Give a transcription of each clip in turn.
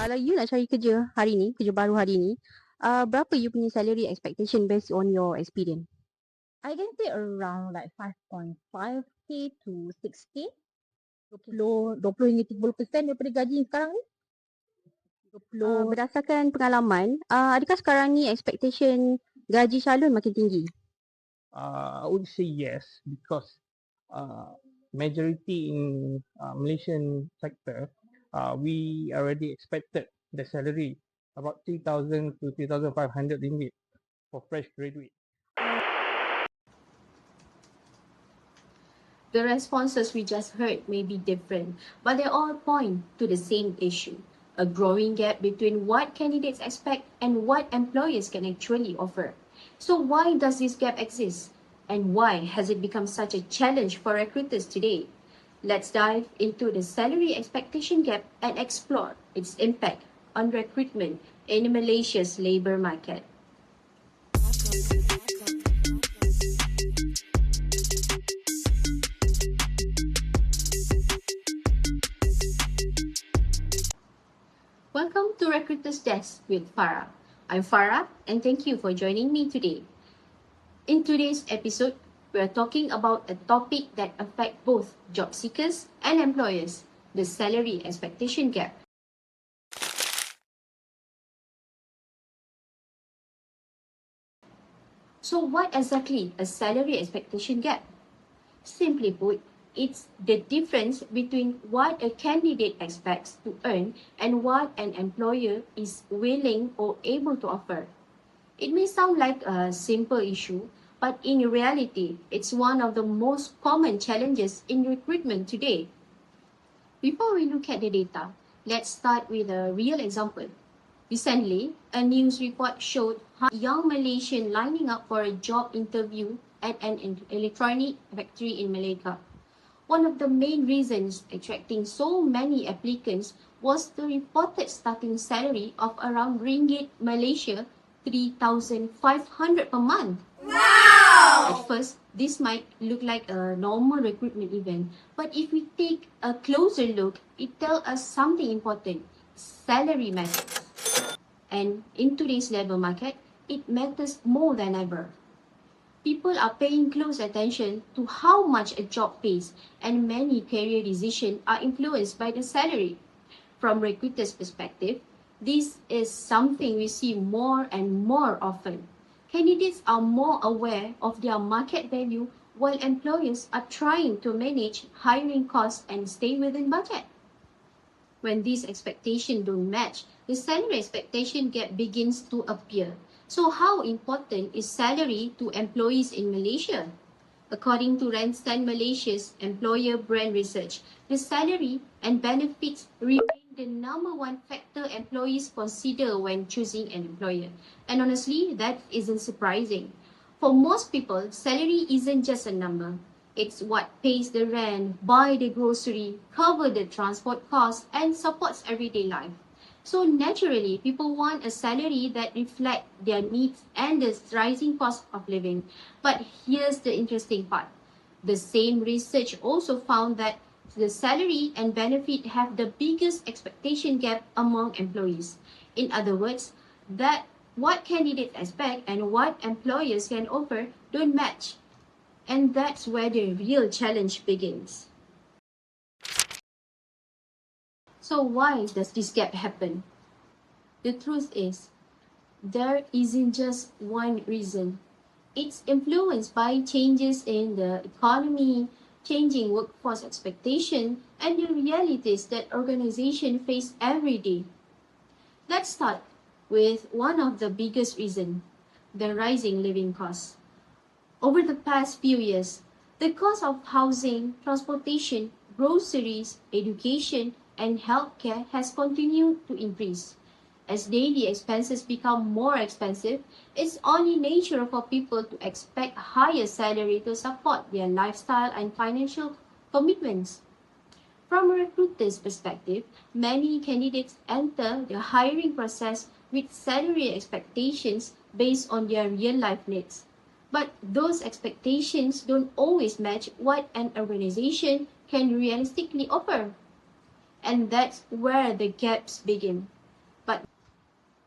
Kalau you nak cari kerja hari ni, kerja baru hari ni, berapa you punya salary expectation based on your experience? I can take around like 5.5k to 6k. 20 hingga 30% daripada gaji sekarang ni. 20. Berdasarkan pengalaman, adakah sekarang ni expectation gaji calon makin tinggi? I would say yes, because majority in Malaysian sector, we already expected the salary about 3,000 to 3,500 ringgit for fresh graduate. The responses we just heard may be different, but they all point to the same issue: a growing gap between what candidates expect and what employers can actually offer. So why does this gap exist? And why has it become such a challenge for recruiters today? Let's dive into the salary expectation gap and explore its impact on recruitment in Malaysia's labour market. Welcome to Recruiter's Desk with Farah. I'm Farah and thank you for joining me today. In today's episode, we are talking about a topic that affects both job seekers and employers: the salary expectation gap. So what exactly is a salary expectation gap? Simply put, it's the difference between what a candidate expects to earn and what an employer is willing or able to offer. It may sound like a simple issue, but in reality, it's one of the most common challenges in recruitment today. Before we look at the data, let's start with a real example. Recently, a news report showed how young Malaysian lining up for a job interview at an electronic factory in Malaysia. One of the main reasons attracting so many applicants was the reported starting salary of around ringgit Malaysia 3,500 per month. Wow! At first, this might look like a normal recruitment event, but if we take a closer look, it tells us something important: salary matters. And in today's labor market, it matters more than ever. People are paying close attention to how much a job pays, and many career decisions are influenced by the salary. From recruiters' perspective, this is something we see more and more often. Candidates are more aware of their market value, while employers are trying to manage hiring costs and stay within budget. When these expectations don't match, the salary expectation gap begins to appear. So how important is salary to employees in Malaysia? According to Randstad Malaysia's employer brand research, the salary and benefits remain the number one factor employees consider when choosing an employer. And honestly, that isn't surprising. For most people, salary isn't just a number. It's what pays the rent, buy the grocery, cover the transport costs, and supports everyday life. So naturally, people want a salary that reflects their needs and the rising cost of living. But here's the interesting part. The same research also found that the salary and benefit have the biggest expectation gap among employees. In other words, that what candidates expect and what employers can offer don't match. And that's where the real challenge begins. So why does this gap happen? The truth is, there isn't just one reason. It's influenced by changes in the economy, changing workforce expectation, and the realities that organizations face every day. Let's start with one of the biggest reasons: the rising living costs. Over the past few years, the cost of housing, transportation, groceries, education, and healthcare has continued to increase. As daily expenses become more expensive, it's only natural for people to expect higher salary to support their lifestyle and financial commitments. From a recruiter's perspective, many candidates enter the hiring process with salary expectations based on their real-life needs. But those expectations don't always match what an organization can realistically offer. And that's where the gaps begin.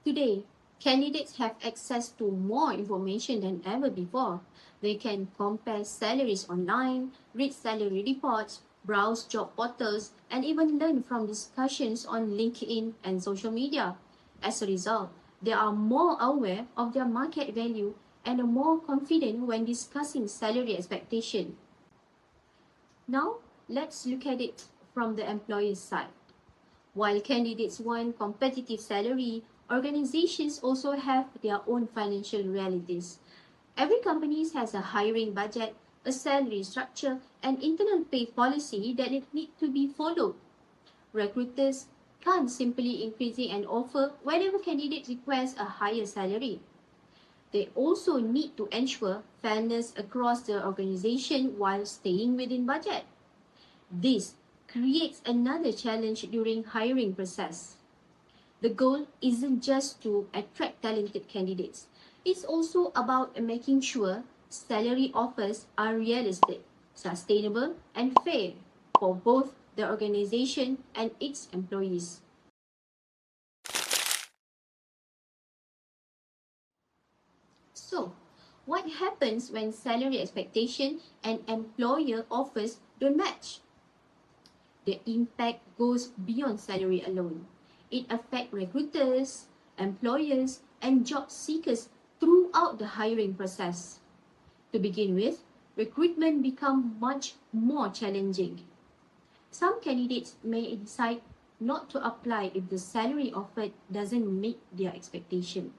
Today, candidates have access to more information than ever before. They can compare salaries online, read salary reports, browse job portals, and even learn from discussions on LinkedIn and social media. As a result, they are more aware of their market value and are more confident when discussing salary expectation. Now, let's look at it from the employer's side. While candidates want competitive salary, organizations also have their own financial realities. Every company has a hiring budget, a salary structure, and internal pay policy that need to be followed. Recruiters can't simply increasing an offer whenever candidate requests a higher salary. They also need to ensure fairness across the organization while staying within budget. This creates another challenge during hiring process. The goal isn't just to attract talented candidates. It's also about making sure salary offers are realistic, sustainable, and fair for both the organization and its employees. So, what happens when salary expectation and employer offers don't match? The impact goes beyond salary alone. It affects recruiters, employers, and job seekers throughout the hiring process. To begin with, recruitment becomes much more challenging. Some candidates may decide not to apply if the salary offered doesn't meet their expectation.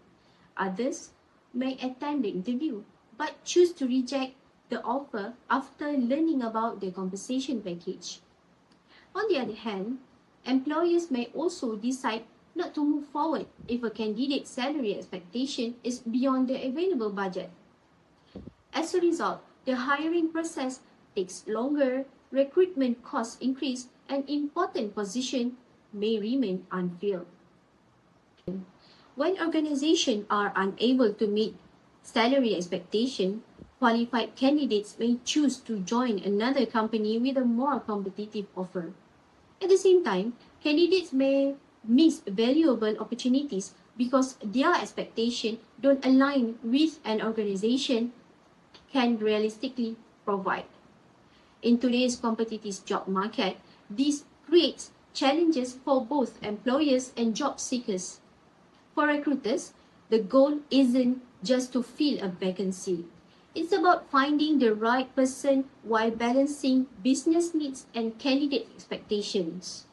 Others may attend the interview but choose to reject the offer after learning about the compensation package. On the other hand, employers may also decide not to move forward if a candidate's salary expectation is beyond the available budget. As a result, the hiring process takes longer, recruitment costs increase, and important positions may remain unfilled. When organizations are unable to meet salary expectation, qualified candidates may choose to join another company with a more competitive offer. At the same time, candidates may miss valuable opportunities because their expectations don't align with an organization can realistically provide. In today's competitive job market, this creates challenges for both employers and job seekers. For recruiters, the goal isn't just to fill a vacancy. It's about finding the right person while balancing business needs and candidate expectations.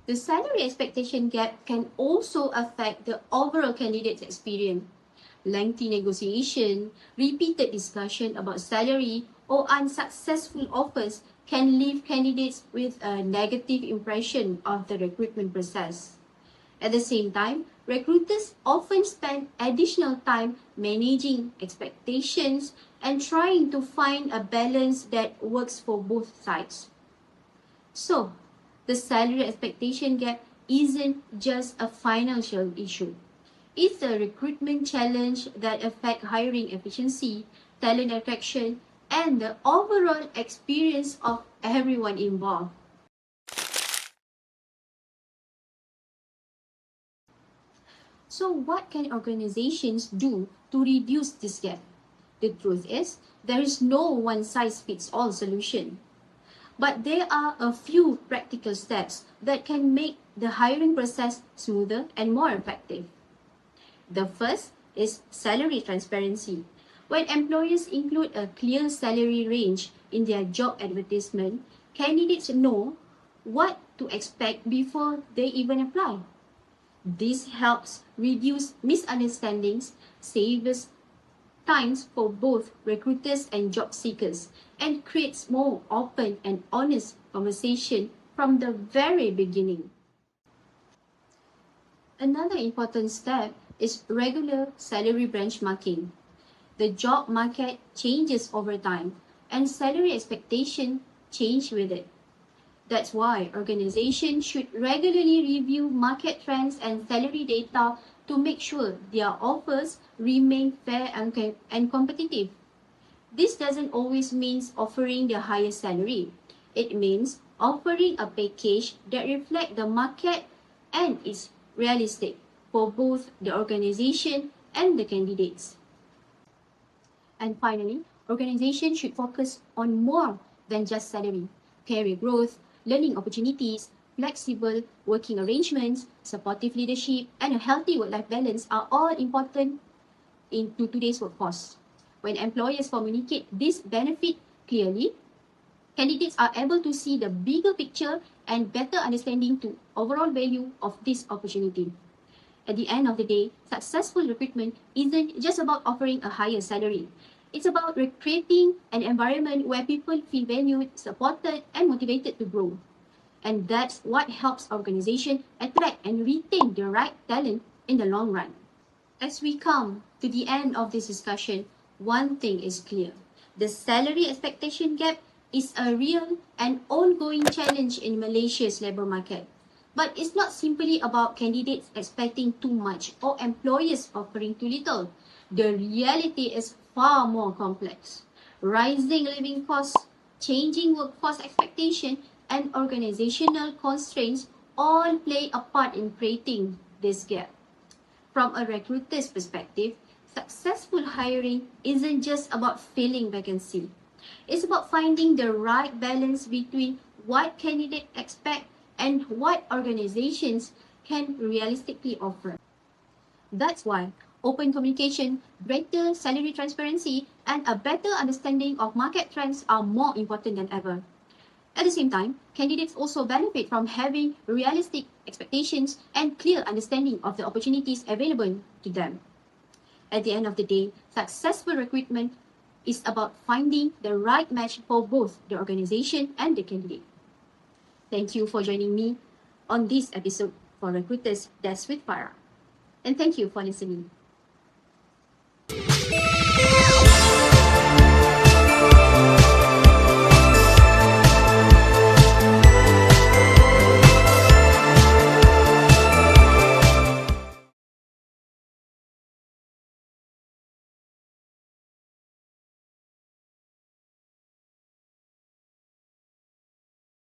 The salary expectation gap can also affect the overall candidate's experience. Lengthy negotiation, repeated discussion about salary, or unsuccessful offers can leave candidates with a negative impression of the recruitment process. At the same time, recruiters often spend additional time managing expectations and trying to find a balance that works for both sides. So, the salary expectation gap isn't just a financial issue. It's a recruitment challenge that affects hiring efficiency, talent attraction, and the overall experience of everyone involved. So what can organizations do to reduce this gap? The truth is, there is no one-size-fits-all solution. But there are a few practical steps that can make the hiring process smoother and more effective. The first is salary transparency. When employers include a clear salary range in their job advertisement, candidates know what to expect before they even apply. This helps reduce misunderstandings, saves times for both recruiters and job seekers, and creates more open and honest conversation from the very beginning. Another important step is regular salary benchmarking. The job market changes over time, and salary expectations change with it. That's why organizations should regularly review market trends and salary data to make sure their offers remain fair and competitive. This doesn't always mean offering the highest salary. It means offering a package that reflects the market and is realistic. for both the organization and the candidates. And finally, organizations should focus on more than just salary. Career growth, learning opportunities, flexible working arrangements, supportive leadership, and a healthy work-life balance are all important into today's workforce. When employers communicate this benefit clearly, candidates are able to see the bigger picture and better understanding to overall value of this opportunity. At the end of the day, successful recruitment isn't just about offering a higher salary. It's about creating an environment where people feel valued, supported, and motivated to grow. And that's what helps organizations attract and retain the right talent in the long run. As we come to the end of this discussion, one thing is clear. The salary expectation gap is a real and ongoing challenge in Malaysia's labour market. But it's not simply about candidates expecting too much or employers offering too little. The reality is far more complex. Rising living costs, changing workforce expectation, and organizational constraints all play a part in creating this gap. From a recruiter's perspective, successful hiring isn't just about filling vacancy. It's about finding the right balance between what candidates expect and what organizations can realistically offer. That's why open communication, greater salary transparency, and a better understanding of market trends are more important than ever. At the same time, candidates also benefit from having realistic expectations and clear understanding of the opportunities available to them. At the end of the day, successful recruitment is about finding the right match for both the organization and the candidate. Thank you for joining me on this episode for Recruiters Desk with Farah. And thank you for listening.